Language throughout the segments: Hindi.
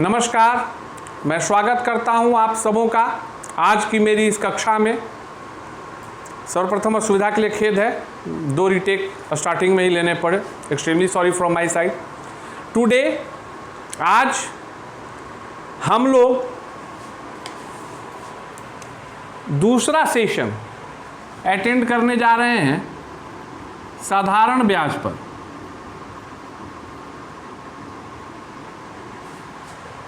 नमस्कार, मैं स्वागत करता हूं आप सबों का आज की मेरी इस कक्षा में। सर्वप्रथम असुविधा के लिए खेद है, 2 रीटेक स्टार्टिंग में ही लेने पड़े। Extremely sorry from my side. Today आज हम लोग दूसरा सेशन अटेंड करने जा रहे हैं साधारण ब्याज पर।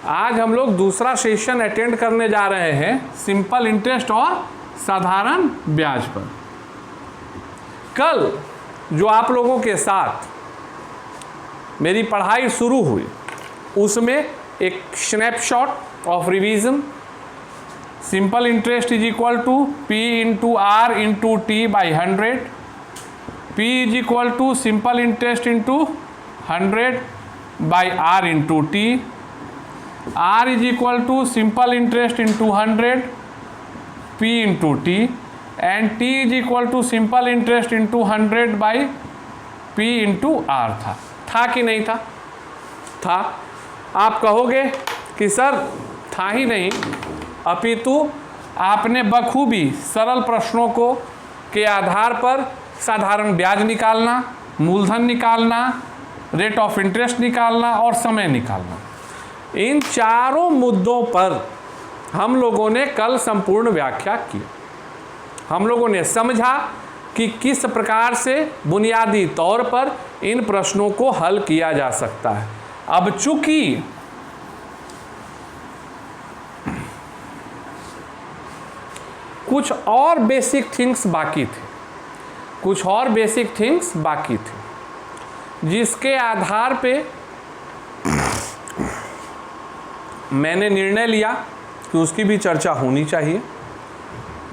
आज हम लोग दूसरा सेशन अटेंड करने जा रहे हैं सिंपल इंटरेस्ट और साधारण ब्याज पर। कल जो आप लोगों के साथ मेरी पढ़ाई शुरू हुई उसमें एक snapshot of revision, simple interest is equal to P into R into T by 100, P is equal to simple interest into 100 by R into T, R is equal to simple interest into 100 P into T and T is equal to simple interest into 100 by P into R था कि नहीं था? था। आप कहोगे कि सर था ही नहीं, अपितु आपने बखूबी सरल प्रश्नों को के आधार पर साधारण ब्याज निकालना, मूलधन निकालना, रेट ऑफ इंटरेस्ट निकालना और समय निकालना, इन चारों मुद्दों पर हम लोगों ने कल संपूर्ण व्याख्या की। हम लोगों ने समझा कि किस प्रकार से बुनियादी तौर पर इन प्रश्नों को हल किया जा सकता है। अब चूंकि कुछ और बेसिक थिंग्स बाकी थे, जिसके आधार पे मैंने निर्णय लिया कि उसकी भी चर्चा होनी चाहिए,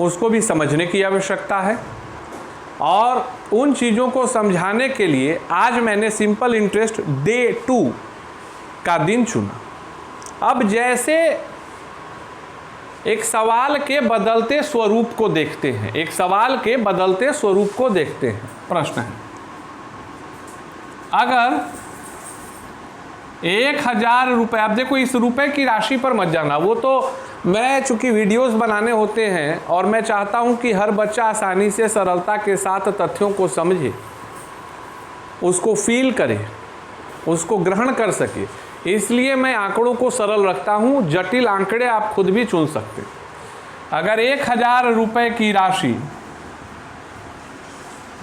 उसको भी समझने की आवश्यकता है। और उन चीज़ों को समझाने के लिए आज मैंने सिंपल इंटरेस्ट डे 2 का दिन चुना। अब जैसे एक सवाल के बदलते स्वरूप को देखते हैं, प्रश्न है, अगर 1000 रुपये, अब देखो इस रुपए की राशि पर मत जाना, वो तो मैं चूंकि वीडियोस बनाने होते हैं और मैं चाहता हूं कि हर बच्चा आसानी से सरलता के साथ तथ्यों को समझे, उसको फील करे, उसको ग्रहण कर सके, इसलिए मैं आंकड़ों को सरल रखता हूं। जटिल आंकड़े आप खुद भी चुन सकते। अगर 1000 रुपये की राशि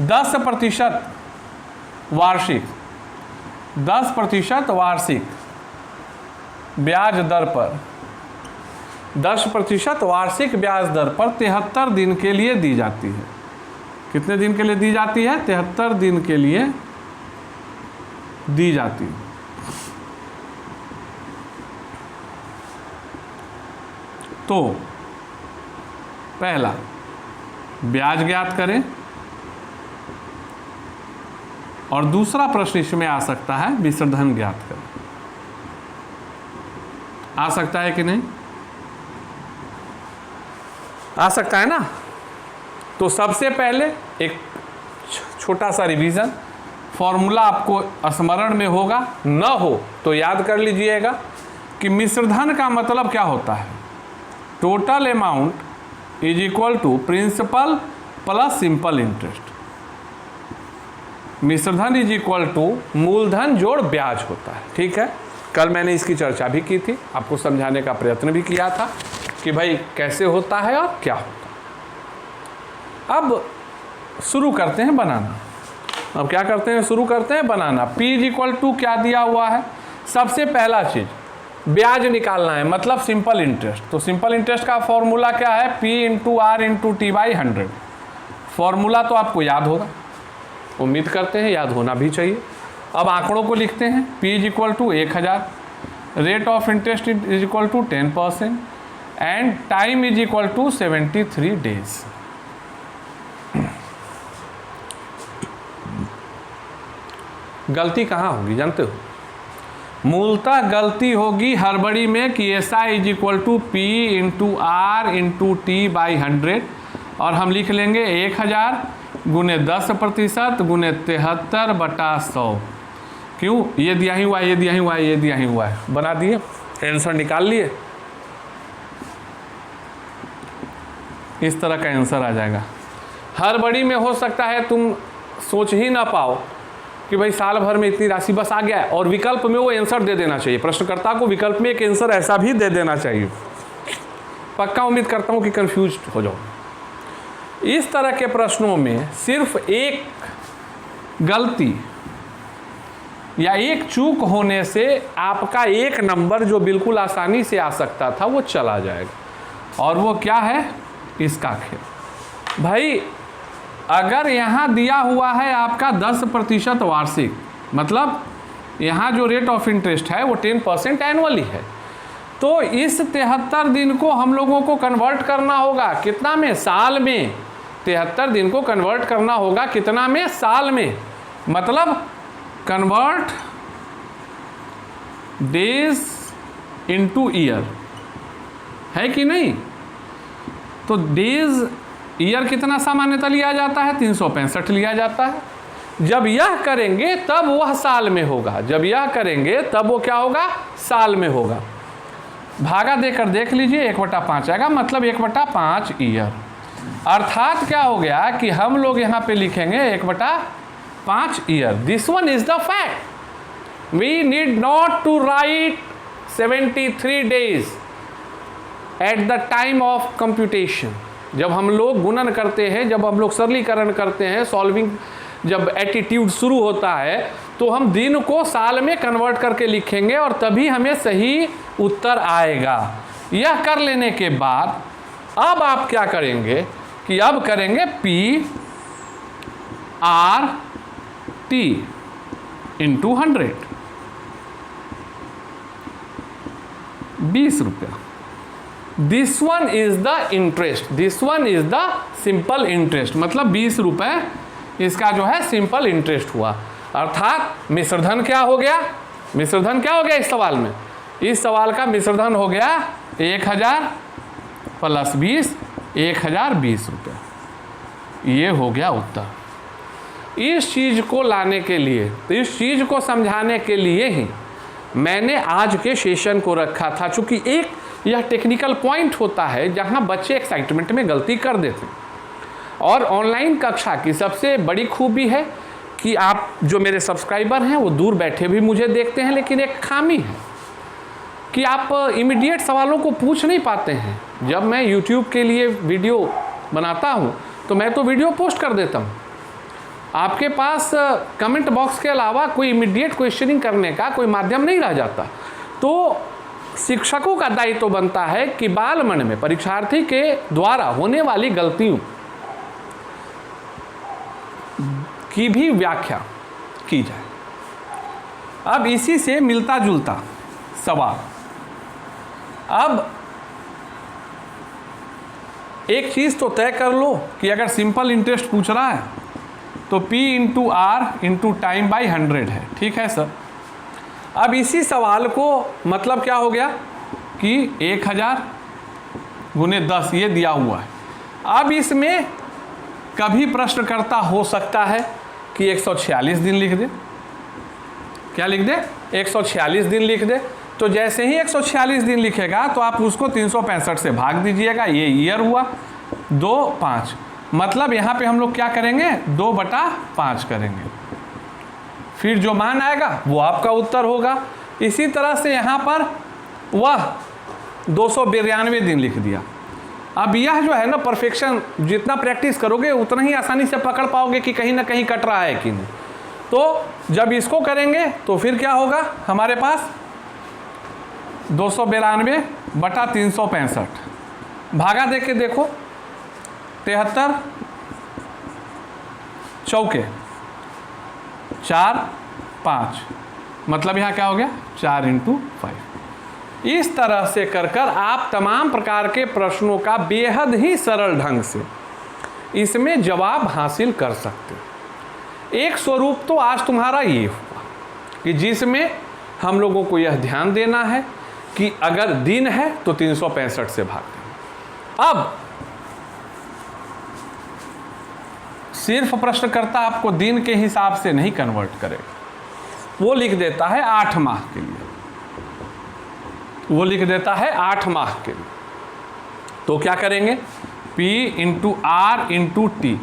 10% वार्षिक ब्याज दर पर 10% वार्षिक ब्याज दर पर 73 दिन के लिए दी जाती है। कितने दिन के लिए दी जाती है? 73 दिन के लिए दी जाती है। तो पहला ब्याज ज्ञात करें और दूसरा प्रश्न इसमें आ सकता है विसर्धन ज्ञात करें। आ सकता है कि नहीं? आ सकता है ना? तो सबसे पहले एक छोटा सा रिवीजन, फॉर्मूला आपको स्मरण में होगा, न हो तो याद कर लीजिएगा कि मिश्रधन का मतलब क्या होता है? Total amount is equal to principal plus simple interest. मिश्रधन इज इक्वल टू मूलधन जोड़ ब्याज होता है। ठीक है, कल मैंने इसकी चर्चा भी की थी, आपको समझाने का प्रयत्न भी किया था कि भाई कैसे होता है और क्या होता है। अब शुरू करते हैं बनाना। अब क्या करते हैं? शुरू करते हैं बनाना। P इज इक्वल टू क्या दिया हुआ है? सबसे पहला चीज ब्याज निकालना है, मतलब सिंपल इंटरेस्ट। तो सिंपल इंटरेस्ट का फॉर्मूला क्या है? P into R into T by 100। Formula तो आपको याद होगा, उम्मीद करते हैं याद होना भी चाहिए। अब आंकड़ों को लिखते हैं। P is equal to 1000, rate of interest is equal to 10% and time is equal to 73 days. गलती कहाँ होगी जानते हो? मूलतः गलती होगी हड़बड़ी में कि SI is equal to P into R into T by 100 और हम लिख लेंगे 1000 गुने 10% गुने 73/100। क्यों? ये दिया ही हुआ है, ये दिया ही हुआ है, ये दिया ही हुआ है, बना दिए। आंसर निकाल लिए, इस तरह का आंसर आ जाएगा। हड़बड़ी में हो सकता है तुम सोच ही ना पाओ कि भाई साल भर में इतनी राशि, बस आ गया है, और विकल्प में वो आंसर दे देना चाहिए। प्रश्नकर्ता को विकल्प में एक आंसर ऐसा भी दे देना चाहिए। पक्का उम्मीद करता हूँ कि कंफ्यूज हो जाओ। इस तरह के प्रश्नों में सिर्फ एक गलती या एक चूक होने से आपका एक नंबर जो बिल्कुल आसानी से आ सकता था वो चला जाएगा। और वो क्या है? इसका खेल। भाई अगर यहाँ दिया हुआ है आपका 10% वार्षिक, मतलब यहाँ जो रेट ऑफ इंटरेस्ट है वो 10% एनुअली है, तो इस 73 दिन को हम लोगों को कन्वर्ट करना होगा कितना में? साल में। 73 दिन को कन्वर्ट करना होगा कितना में? साल में। मतलब कन्वर्ट डेज इनटू ईयर, है कि नहीं? तो डेज ईयर कितना सामान्यतः लिया जाता है? 365 लिया जाता है। जब यह करेंगे तब वह साल में होगा, जब यह करेंगे तब वो क्या होगा? साल में होगा। भागा देकर देख लीजिए, 1/5 आएगा, मतलब 1/5 ईयर। अर्थात क्या हो गया कि हम लोग यहाँ पे लिखेंगे 1/5 year. This one is the fact. We need not to write 73 days at the time of computation. जब हम लोग गुणन करते हैं, जब हम लोग सरलीकरण करते हैं, सॉल्विंग जब एटीट्यूड शुरू होता है, तो हम दिन को साल में कन्वर्ट करके लिखेंगे और तभी हमें सही उत्तर आएगा। यह कर लेने के बाद अब आप क्या करेंगे कि अब करेंगे PRT इंटू 100, 20 रुपया। This one is the interest, this one is the simple interest, मतलब 20 रुपये इसका जो है सिंपल इंटरेस्ट हुआ। अर्थात मिश्रधन क्या हो गया? मिश्रधन क्या हो गया इस सवाल में? इस सवाल का मिश्रधन हो गया 1000 + 20, 1020 रुपये। ये हो गया उत्तर। इस चीज़ को लाने के लिए, तो इस चीज़ को समझाने के लिए ही मैंने आज के सेशन को रखा था। चूँकि एक यह टेक्निकल पॉइंट होता है जहाँ बच्चे एक्साइटमेंट में गलती कर देते हैं। और ऑनलाइन कक्षा की सबसे बड़ी खूबी है कि आप जो मेरे सब्सक्राइबर हैं वो दूर बैठे भी मुझे देखते हैं, लेकिन एक खामी है कि आप इमीडिएट सवालों को पूछ नहीं पाते हैं। जब मैं YouTube के लिए वीडियो बनाता हूँ तो मैं तो वीडियो पोस्ट कर देता हूँ, आपके पास कमेंट बॉक्स के अलावा कोई इमीडिएट क्वेश्चनिंग करने का कोई माध्यम नहीं रह जाता। तो शिक्षकों का दायित्व तो बनता है कि बाल मन में परीक्षार्थी के द्वारा होने वाली गलतियों की भी व्याख्या की जाए। अब इसी से मिलता जुलता सवाल, अब एक चीज़ तो तय कर लो कि अगर सिंपल इंटरेस्ट पूछ रहा है तो P × R × टाइम बाई 100 है। ठीक है सर। अब इसी सवाल को मतलब क्या हो गया कि 1000 × 10 ये दिया हुआ है। अब इसमें कभी प्रश्नकर्ता हो सकता है कि 146 दिन लिख दे। क्या लिख दे? 146 दिन लिख दे। तो जैसे ही 146 दिन लिखेगा तो आप उसको 365 से भाग दीजिएगा, ये ईयर हुआ। 2/5 मतलब यहाँ पे हम लोग क्या करेंगे? 2/5 करेंगे, फिर जो मान आएगा वो आपका उत्तर होगा। इसी तरह से यहाँ पर वह 292 दिन लिख दिया। अब यह जो है ना परफेक्शन, जितना प्रैक्टिस करोगे उतना ही आसानी से पकड़ पाओगे कि कहीं ना कहीं कट रहा है कि नहीं। तो जब इसको करेंगे तो फिर क्या होगा हमारे पास? 292/365 भागा दे के देखो, 73 चौके 4 5, मतलब यहाँ क्या हो गया? 4 × 5। इस तरह से कर कर आप तमाम प्रकार के प्रश्नों का बेहद ही सरल ढंग से इसमें जवाब हासिल कर सकते हो। एक स्वरूप तो आज तुम्हारा ये हुआ कि जिसमें हम लोगों को यह ध्यान देना है कि अगर दिन है तो 365 से भाग दें। अब सिर्फ प्रश्नकर्ता आपको दिन के हिसाब से नहीं कन्वर्ट करेगा, वो लिख देता है 8 माह के लिए। वो लिख देता है 8 माह के लिए। तो क्या करेंगे, P into R into T.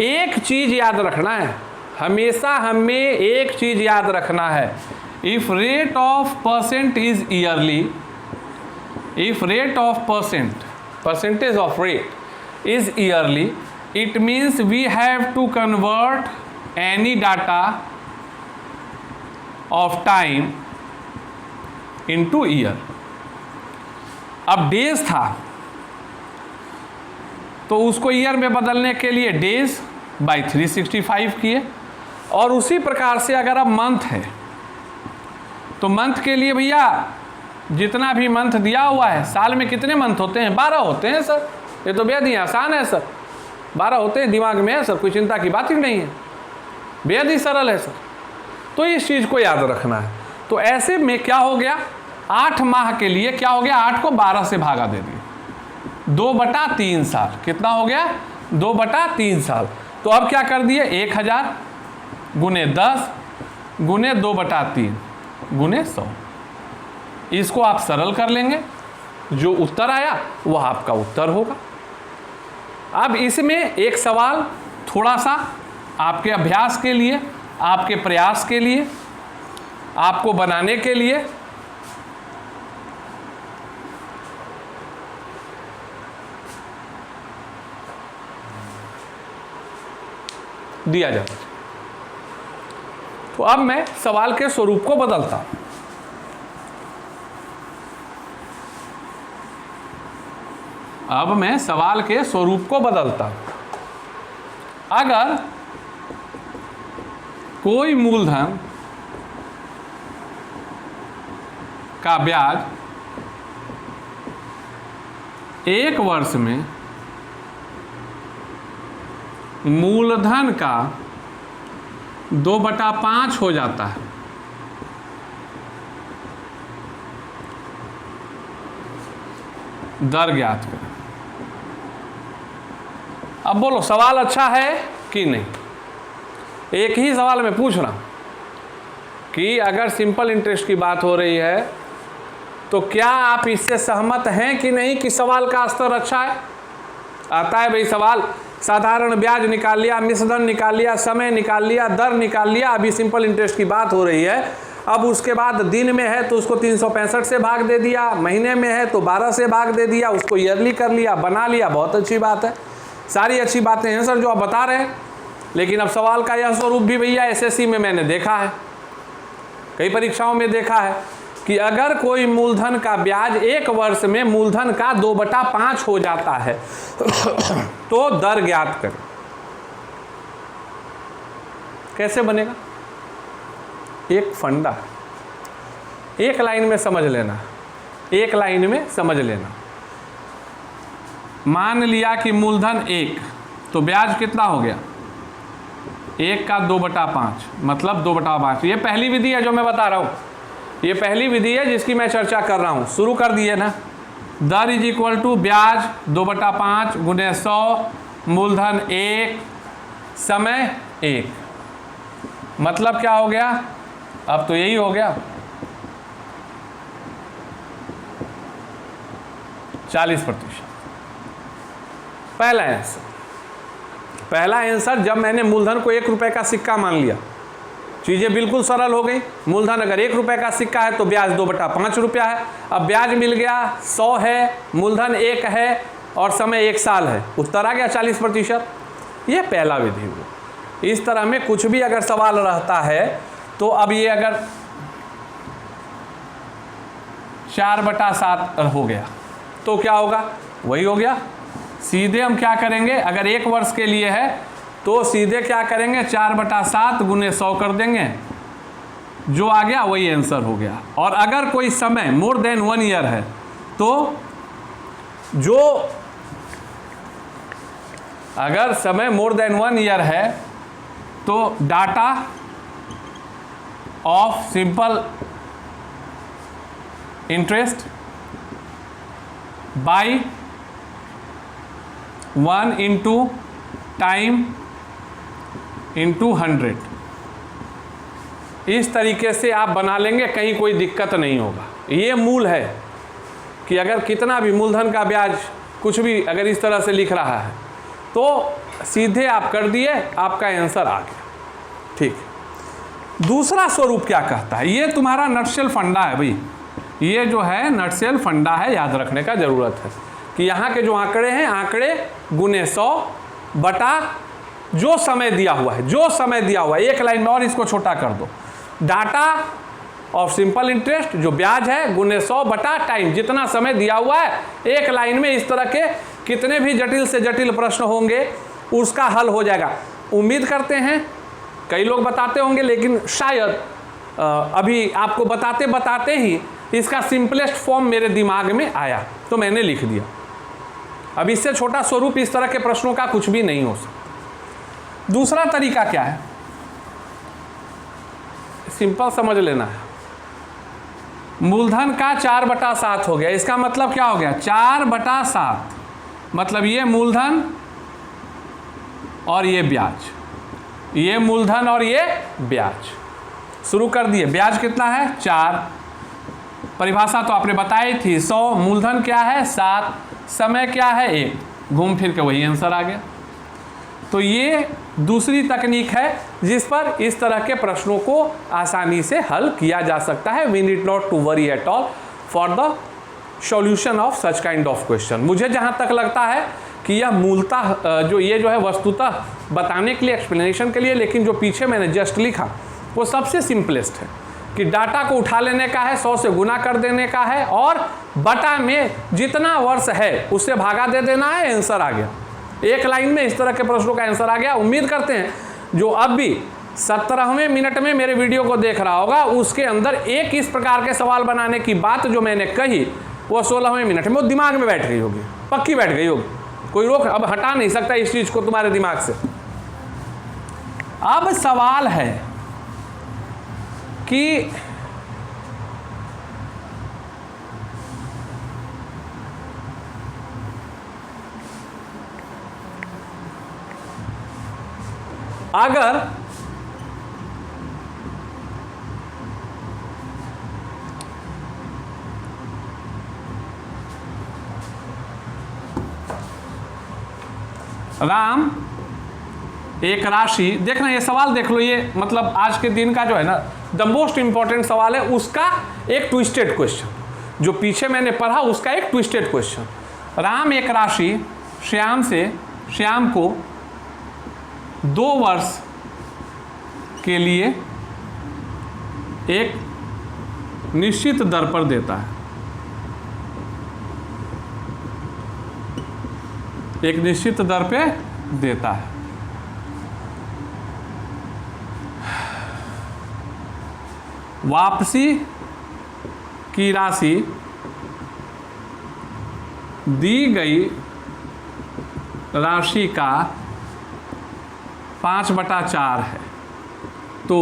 एक चीज याद रखना है, हमेशा हमें एक चीज याद रखना है, if rate of percent is yearly, if rate of percentage of rate is yearly, it means we have to convert any data of time into year। अब डेज था तो उसको ईयर में बदलने के लिए डेज बाई 365 किए, और उसी प्रकार से अगर अब मंथ है तो मंथ के लिए भैया जितना भी मंथ दिया हुआ है, साल में कितने मंथ होते हैं, 12 होते हैं सर। ये तो बेहद ही आसान है सर, 12 होते हैं, दिमाग में है सर, कोई चिंता की बात ही नहीं है, बेहद ही सरल है सर। तो इस चीज़ को याद रखना है। तो ऐसे में क्या हो गया, 8 माह के लिए क्या हो गया, 8 को 12 से भागा दे दिया, 2/3 साल। कितना हो गया, 2/3 साल। तो अब क्या कर दिए, 1000 गुने 10 गुने 2/3 गुने 100। इसको आप सरल कर लेंगे, जो उत्तर आया वह आपका उत्तर होगा। अब इसमें एक सवाल थोड़ा सा आपके अभ्यास के लिए, आपके प्रयास के लिए, आपको बनाने के लिए दिया जाता है। तो अब मैं सवाल के स्वरूप को बदलता हूं। अब मैं सवाल के स्वरूप को बदलता हूं। अगर कोई मूलधन का ब्याज 1 वर्ष में मूलधन का 2/5 हो जाता है, दर ज्ञात करें। अब बोलो सवाल अच्छा है कि नहीं। एक ही सवाल मैं पूछ रहा हूं कि अगर सिंपल इंटरेस्ट की बात हो रही है तो क्या आप इससे सहमत हैं कि नहीं कि सवाल का स्तर अच्छा है। आता है भाई सवाल, साधारण ब्याज निकाल लिया, मिश्रधन निकाल लिया, समय निकाल लिया, दर निकाल लिया, अभी सिंपल इंटरेस्ट की बात हो रही है। अब उसके बाद दिन में है तो उसको 365 से भाग दे दिया, महीने में है तो 12 से भाग दे दिया, उसको ईयरली कर लिया, बना लिया, बहुत अच्छी बात है। सारी अच्छी बातें हैं सर जो आप बता रहे हैं, लेकिन अब सवाल का यह स्वरूप भी भैया एसएससी में मैंने देखा है, कई परीक्षाओं में देखा है कि अगर कोई मूलधन का ब्याज 1 वर्ष में मूलधन का 2/5 हो जाता है तो दर ज्ञात करें। कैसे बनेगा, एक फंडा, एक लाइन में समझ लेना, एक लाइन में समझ लेना। मान लिया कि मूलधन 1, तो ब्याज कितना हो गया, 1 का 2/5 मतलब 2/5। ये पहली विधि है जो मैं बता रहा हूँ, ये पहली विधि है जिसकी मैं चर्चा कर रहा हूँ। शुरू कर दिए ना, दर इज इक्वल टू ब्याज 2/5 गुने 100, मूलधन 1, समय 1, मतलब क्या हो गया, अब तो यही हो गया 40%। पहला आंसर जब मैंने मूलधन को 1 रुपए का सिक्का मान लिया, चीज़ें बिल्कुल सरल हो गई। मूलधन अगर 1 रुपए का सिक्का है तो ब्याज 2/5 रुपया है। अब ब्याज मिल गया 100 है, मूलधन 1 है और समय 1 साल है, उत्तर आ गया 40%। ये पहला विधि हुआ। इस तरह में कुछ भी अगर सवाल रहता है तो अब ये अगर 4/7 हो गया तो क्या होगा, वही हो गया। सीधे हम क्या करेंगे, अगर 1 वर्ष के लिए है तो सीधे क्या करेंगे, 4/7 गुने 100 कर देंगे, जो आ गया वही आंसर हो गया। और अगर कोई समय मोर देन 1 ईयर है तो जो, अगर समय मोर देन 1 ईयर है तो data of simple interest by 1 into time into 100, इस तरीके से आप बना लेंगे, कहीं कोई दिक्कत नहीं होगा। ये मूल है, कि अगर कितना भी मूलधन का ब्याज कुछ भी अगर इस तरह से लिख रहा है तो सीधे आप कर दिए, आपका आंसर आ गया। ठीक है, दूसरा स्वरूप क्या कहता है, ये तुम्हारा नटशेल फंडा है भाई, ये जो है नटशेल फंडा है, याद रखने का ज़रूरत है कि यहाँ के जो आंकड़े हैं, आंकड़े गुने 100 बटा जो समय दिया हुआ है, जो समय दिया हुआ है, एक लाइन में और इसको छोटा कर दो, डाटा ऑफ सिंपल इंटरेस्ट जो ब्याज है गुने 100 बटा टाइम, जितना समय दिया हुआ है, एक लाइन में इस तरह के कितने भी जटिल से जटिल प्रश्न होंगे उसका हल हो जाएगा। उम्मीद करते हैं कई लोग बताते होंगे, लेकिन शायद अभी आपको बताते बताते ही इसका सिंपलेस्ट फॉर्म मेरे दिमाग में आया तो मैंने लिख दिया। अब इससे छोटा स्वरूप इस तरह के प्रश्नों का कुछ भी नहीं हो सकता। दूसरा तरीका क्या है, सिंपल समझ लेना है, मूलधन का 4/7 हो गया, इसका मतलब क्या हो गया, 4/7 मतलब ये मूलधन और ये ब्याज, ये मूलधन और ये ब्याज। शुरू कर दिए, ब्याज कितना है 4, परिभाषा तो आपने बताई थी 100, मूलधन क्या है 7, समय क्या है 1, घूम फिर के वही आंसर आ गया। तो ये दूसरी तकनीक है जिस पर इस तरह के प्रश्नों को आसानी से हल किया जा सकता है। We need not to worry at all for the solution of such kind of question. मुझे जहाँ तक लगता है कि यह मूलतः जो ये जो है वस्तुतः बताने के लिए, एक्सप्लेनेशन के लिए, लेकिन जो पीछे मैंने जस्ट लिखा वो सबसे सिंपलेस्ट है कि डाटा को उठा लेने का है, 100 से गुना कर देने का है और बटा में जितना वर्ष है उससे भागा दे देना है, आंसर आ गया। एक लाइन में इस तरह के प्रश्नों का आंसर आ गया। उम्मीद करते हैं जो अब भी 17वें मिनट में मेरे वीडियो को देख रहा होगा उसके अंदर एक इस प्रकार के सवाल बनाने की बात जो मैंने कही वो 16वें मिनट में वो दिमाग में बैठ गई होगी, पक्की बैठ गई होगी, कोई रोक अब हटा नहीं सकता इस चीज को तुम्हारे दिमाग से। अब सवाल है कि अगर राम एक राशि, देखना ये सवाल देख लो, ये मतलब आज के दिन का जो है ना द मोस्ट इंपॉर्टेंट सवाल है, उसका एक ट्विस्टेड क्वेश्चन जो पीछे मैंने पढ़ा उसका एक ट्विस्टेड क्वेश्चन। राम एक राशि श्याम को 2 वर्ष के लिए एक निश्चित दर पर देता है, एक निश्चित दर पे देता है। वापसी की राशि दी गई राशि का 5/4 है। तो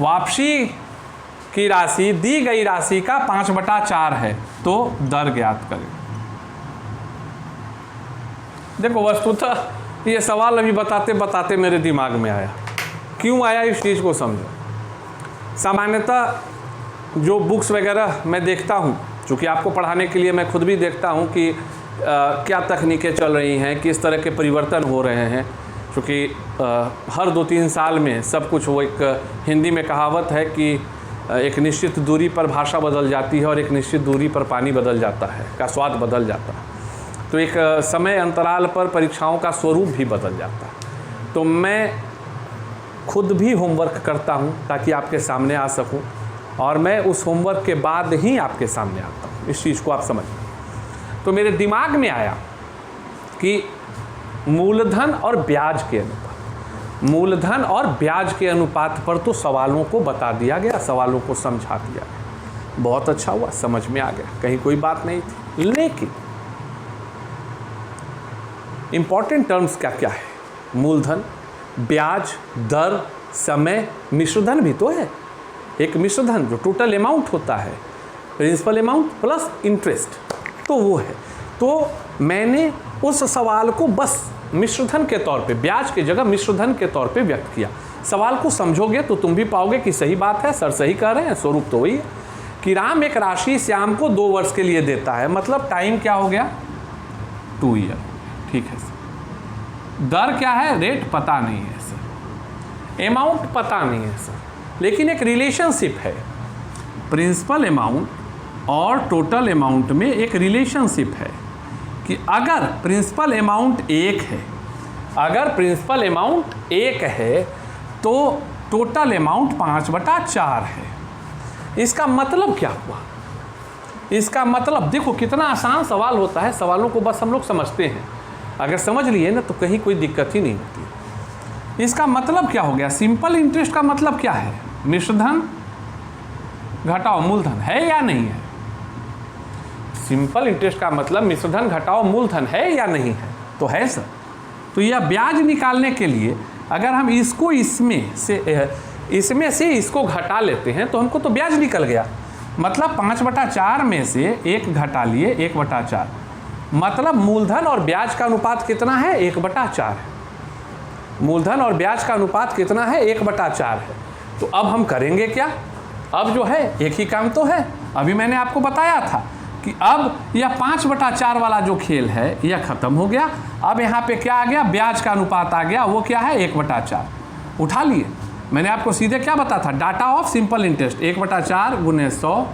वापसी की राशि दी गई राशि का 5/4 है, तो दर ज्ञात करें। देखो वस्तुतः ये सवाल अभी बताते बताते मेरे दिमाग में आया, क्यों आया इस चीज़ को समझो। सामान्यतः जो बुक्स वगैरह मैं देखता हूँ, चूँकि आपको पढ़ाने के लिए मैं खुद भी देखता हूँ कि क्या तकनीकें चल रही हैं, किस तरह के परिवर्तन हो रहे हैं, क्योंकि हर 2-3 साल में सब कुछ, वो एक हिंदी में कहावत है कि एक निश्चित दूरी पर भाषा बदल जाती है और एक निश्चित दूरी पर पानी बदल जाता है, का स्वाद बदल जाता है। तो एक समय अंतराल पर परीक्षाओं का स्वरूप भी बदल जाता है। तो मैं खुद भी होमवर्क करता हूं ताकि आपके सामने आ सकूं, और मैं उस होमवर्क के बाद ही आपके सामने आता हूं। इस चीज़ को आप समझ। तो मेरे दिमाग में आया कि मूलधन और ब्याज के अनुपात, मूलधन और ब्याज के अनुपात पर तो सवालों को बता दिया गया, सवालों को समझा दिया गया। बहुत अच्छा हुआ, समझ में आ गया, कहीं कोई बात नहीं थी। लेकिन इंपॉर्टेंट टर्म्स क्या क्या है, मूलधन, ब्याज, दर, समय, मिश्रधन भी तो है। एक मिश्रधन जो टोटल अमाउंट होता है, प्रिंसिपल अमाउंट प्लस इंटरेस्ट, तो वो है। तो मैंने उस सवाल को बस मिश्रधन के तौर पे, ब्याज की जगह मिश्रधन के तौर पे व्यक्त किया। सवाल को समझोगे तो तुम भी पाओगे कि सही बात है, सर सही कह रहे हैं, स्वरूप तो वही है। कि राम एक राशि श्याम को 2 वर्ष के लिए देता है, मतलब टाइम क्या हो गया, 2 ईयर। ठीक है सर। दर क्या है, रेट पता नहीं है सर, अमाउंट पता नहीं है सर, लेकिन एक रिलेशनशिप है, प्रिंसिपल अमाउंट और टोटल अमाउंट में एक रिलेशनशिप है कि अगर प्रिंसिपल अमाउंट 1 है, अगर प्रिंसिपल अमाउंट 1 है तो टोटल अमाउंट 5/4 है। इसका मतलब क्या हुआ, इसका मतलब देखो कितना आसान सवाल होता है, सवालों को बस हम लोग समझते हैं, अगर समझ लिए ना तो कहीं कोई दिक्कत ही नहीं होती। इसका मतलब क्या हो गया, सिंपल इंटरेस्ट का मतलब क्या है, मिश्रधन घटाओ मूलधन, है या नहीं है। सिंपल इंटरेस्ट का मतलब मिश्रधन घटाओ मूलधन, है या नहीं है, तो है सर। तो यह ब्याज निकालने के लिए अगर हम इसको इसमें से इसको घटा लेते हैं तो हमको तो ब्याज निकल गया, मतलब 5/4 में से 1 घटा लिए 1/4, मतलब मूलधन और ब्याज का अनुपात कितना है, 1/4 है। मूलधन और ब्याज का अनुपात कितना है, 1/4 है। तो अब हम करेंगे क्या, अब जो है एक ही काम तो है, अभी मैंने आपको बताया था कि अब यह 5/4 वाला जो खेल है यह खत्म हो गया। अब यहाँ पे क्या आ गया, ब्याज का अनुपात आ गया, वो क्या है, 1/4 उठा लिए। मैंने आपको सीधे क्या बताया था, डाटा ऑफ सिंपल इंटरेस्ट 1/4 × 100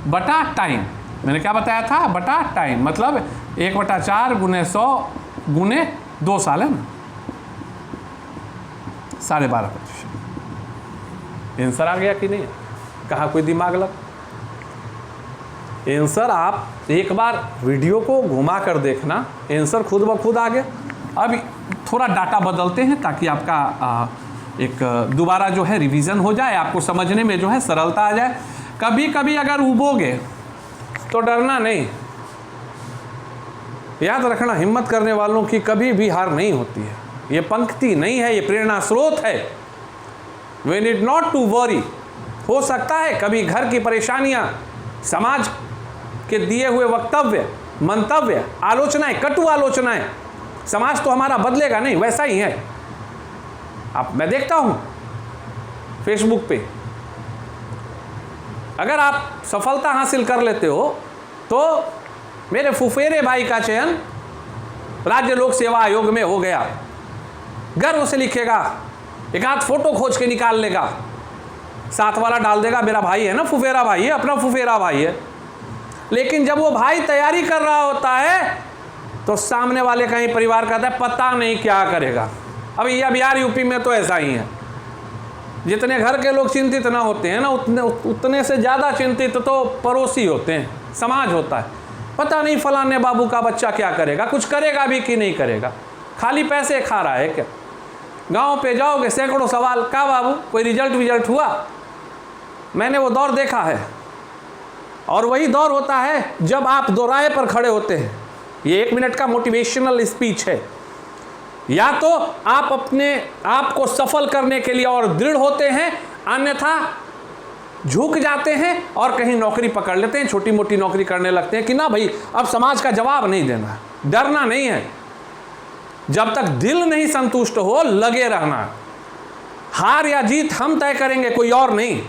बटा टाइम, मैंने क्या बताया था, बटा टाइम, मतलब 1/4 × 100 × 2 साल है ना, 12.5%। आंसर आ गया कि नहीं, कहाँ कोई दिमाग लग। आंसर आप एक बार वीडियो को घुमा कर देखना, आंसर खुद ब खुद आ गया। अब थोड़ा डाटा बदलते हैं ताकि आपका एक दोबारा जो है रिवीजन हो जाए, आपको समझने में जो है सरलता आ जाए। कभी कभी अगर उबोगे तो डरना नहीं, याद रखना हिम्मत करने वालों की कभी भी हार नहीं होती है। ये पंक्ति नहीं है, ये प्रेरणा स्रोत है। We need not to worry. हो सकता है कभी घर की परेशानियां, समाज के दिए हुए वक्तव्य, मंतव्य, आलोचनाएं, कटु आलोचनाएं, समाज तो हमारा बदलेगा नहीं, वैसा ही है। आप, मैं देखता हूं फेसबुक पे, अगर आप सफलता हासिल कर लेते हो तो मेरे फुफेरे भाई का चयन राज्य लोक सेवा आयोग में हो गया, गर्व से लिखेगा, एक आध फोटो खोज के निकाल लेगा, साथ वाला डाल देगा, मेरा भाई है ना, फुफेरा भाई है, अपना फुफेरा भाई है। लेकिन जब वो भाई तैयारी कर रहा होता है तो सामने वाले का ही परिवार कहता है पता नहीं क्या करेगा। अब यह बिहार यूपी में तो ऐसा ही है, जितने घर के लोग चिंतित ना होते हैं ना, उतने से ज़्यादा चिंतित तो पड़ोसी होते हैं, समाज होता है। पता नहीं फलाने बाबू का बच्चा क्या करेगा, कुछ करेगा भी कि नहीं करेगा, खाली पैसे खा रहा है क्या। गांव पे जाओगे सैकड़ों सवाल, का बाबू कोई रिजल्ट हुआ। मैंने वो दौर देखा है, और वही दौर होता है जब आप दोराहे पर खड़े होते हैं। ये 1 मिनट का मोटिवेशनल स्पीच है। या तो आप अपने आप को सफल करने के लिए और दृढ़ होते हैं, अन्यथा झुक जाते हैं और कहीं नौकरी पकड़ लेते हैं, छोटी मोटी नौकरी करने लगते हैं कि ना भाई अब समाज का जवाब नहीं देना, डरना नहीं है। जब तक दिल नहीं संतुष्ट हो, लगे रहना। हार या जीत हम तय करेंगे, कोई और नहीं।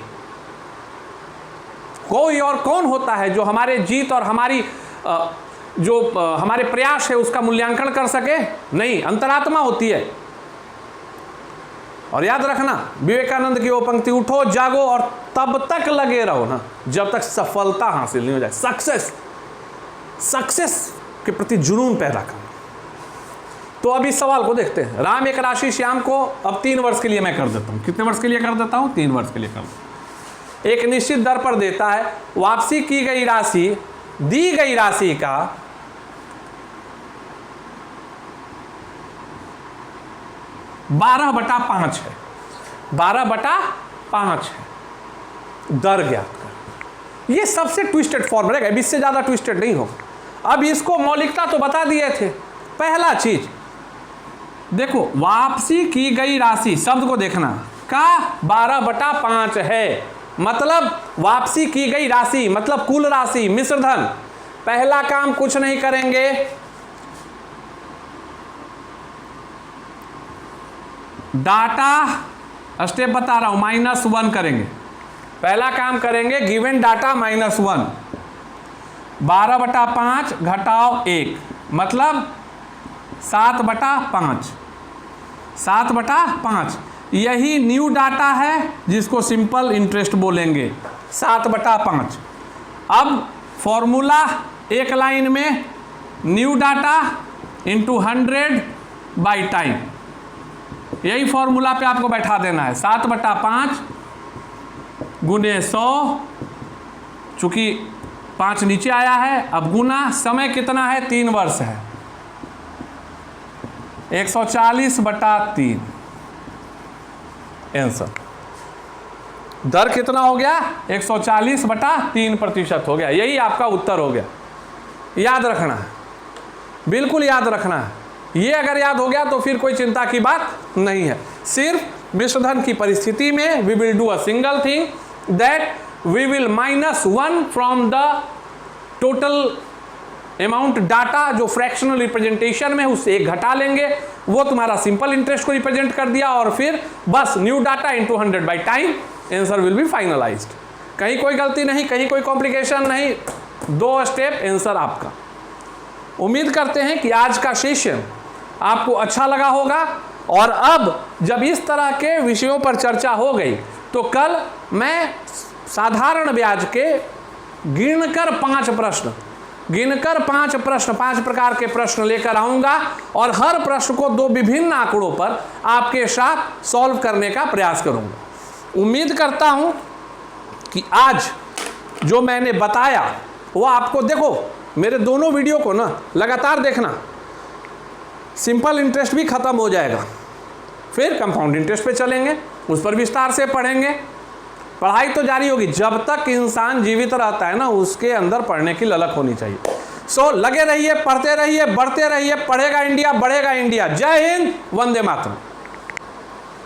कोई और कौन होता है जो हमारे जीत और हमारी हमारे प्रयास है उसका मूल्यांकन कर सके? नहीं, अंतरात्मा होती है। और याद रखना विवेकानंद की वो पंक्ति, उठो जागो और तब तक लगे रहो ना जब तक सफलता हासिल नहीं हो जाए। सक्सेस के प्रति जुनून पैदा करना। तो अब इस सवाल को देखते हैं। राम एक राशि श्याम को अब 3 वर्ष के लिए मैं कर देता हूं। कितने वर्ष के लिए कर देता हूं? 3 वर्ष के लिए कर देता हूं। एक निश्चित दर पर देता है। वापसी की गई राशि दी गई राशि का 12/5 है। 12/5 है। दर ज्ञात कर। ये सबसे ट्विस्टेड फॉर्मूला है, इससे ज्यादा ट्विस्टेड नहीं होगा। अब इसको मौलिकता तो बता दिए थे। पहला चीज देखो, वापसी की गई राशि शब्द को देखना का 12/5 है, मतलब वापसी की गई राशि मतलब कुल राशि, मिश्रधन। पहला काम कुछ नहीं करेंगे, डाटा स्टेप बता रहा हूं, -1 करेंगे। पहला काम करेंगे, गिवन डाटा -1, 12/5 घटाओ 1 मतलब 7/5, 7/5 यही न्यू डाटा है जिसको सिंपल इंटरेस्ट बोलेंगे, 7/5। अब फॉर्मूला एक लाइन में, new data into 100 by time, यही फॉर्मूला पे आपको बैठा देना है। 7/5 गुने 100, चूंकि 5 नीचे आया है, अब गुना समय कितना है, 3 वर्ष है, 140/3 आंसर। दर कितना हो गया, 140/3% हो गया। यही आपका उत्तर हो गया। याद रखना है, बिल्कुल याद रखना है। ये अगर याद हो गया तो फिर कोई चिंता की बात नहीं है। सिर्फ विषधन की परिस्थिति में we will do a single thing, that we will -1 from the total amount data जो फ्रैक्शनल रिप्रेजेंटेशन में, उससे एक घटा लेंगे, वो तुम्हारा सिंपल इंटरेस्ट को रिप्रेजेंट कर दिया, और फिर बस new data into 100 by time, answer will be finalised. कहीं कोई गलती नहीं, कहीं कोई कॉम्प्लिकेशन नहीं, 2 स्टेप आंसर आपका। उम्मीद करते हैं कि आज का सेशन आपको अच्छा लगा होगा, और अब जब इस तरह के विषयों पर चर्चा हो गई तो कल मैं साधारण ब्याज के गिनकर 5 प्रश्न, 5 प्रकार के प्रश्न लेकर आऊंगा, और हर प्रश्न को 2 विभिन्न आंकड़ों पर आपके साथ सॉल्व करने का प्रयास करूंगा। उम्मीद करता हूं कि आज जो मैंने बताया वो आपको, देखो मेरे दोनों वीडियो को ना लगातार देखना, सिंपल इंटरेस्ट भी खत्म हो जाएगा, फिर कंपाउंड इंटरेस्ट पे चलेंगे, उस पर विस्तार से पढ़ेंगे। पढ़ाई तो जारी होगी, जब तक इंसान जीवित रहता है ना, उसके अंदर पढ़ने की ललक होनी चाहिए। सो लगे रहिए, पढ़ते रहिए, बढ़ते रहिए, पढ़ेगा इंडिया, बढ़ेगा इंडिया। जय हिंद, वंदे मातरम।